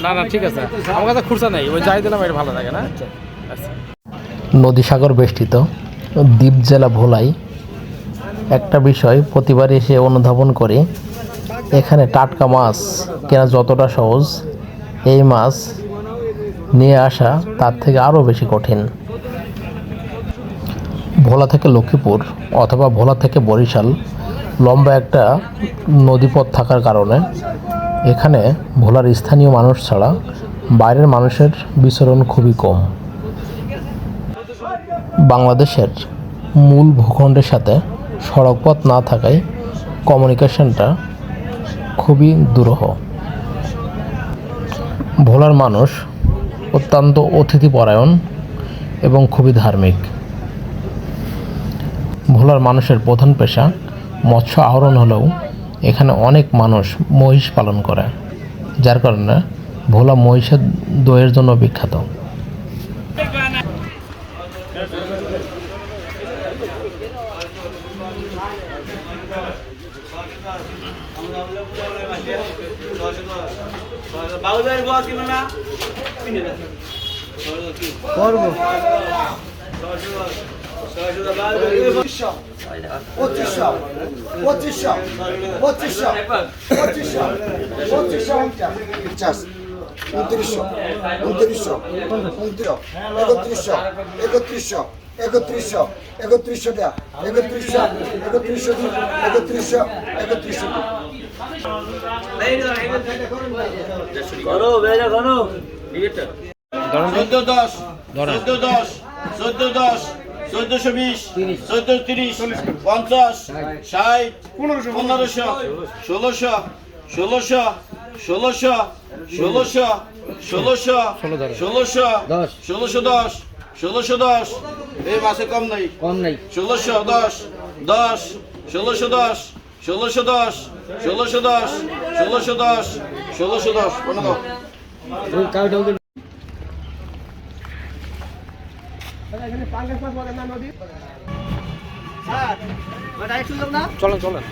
না না ঠিক আছে, আমার কাছে খুরসা নেই, ওই যাই দিলাম এটা ভালো লাগে না। নদী সাগর বেষ্টিত দ্বীপ জেলা ভোলাই একটা বিষয় প্রতিবার এসে অনুধাবন করে, এখানে টাটকা মাছ কেনা যতটা সহজ, এই মাছ নিয়ে আসা তার থেকে আরও বেশি কঠিন। ভোলা থেকে লক্ষ্মীপুর অথবা ভোলা থেকে বরিশাল লম্বা একটা নদীপথ থাকার কারণে এখানে ভোলার স্থানীয় মানুষ ছাড়া বাইরের মানুষের বিচরণ খুবই কম। বাংলাদেশের মূল ভূখণ্ডের সাথে সড়কপথ না থাকায় কমিউনিকেশনটা খুবই দুরূহ। ভোলার মানুষ অত্যন্ত অতিথিপরায়ণ এবং খুবই ধার্মিক। ভোলার মানুষের প্রধান পেশা মৎস্য আহরণ হলেও এখানে অনেক মানুষ মহিষ পালন করে, যার কারণে ভোলা মহিষের দইয়ের জন্য বিখ্যাত। এই মাসে কম নাই 1610 10 1610 1610 1610 1610 1610 কোন দাও চলেন চলেন।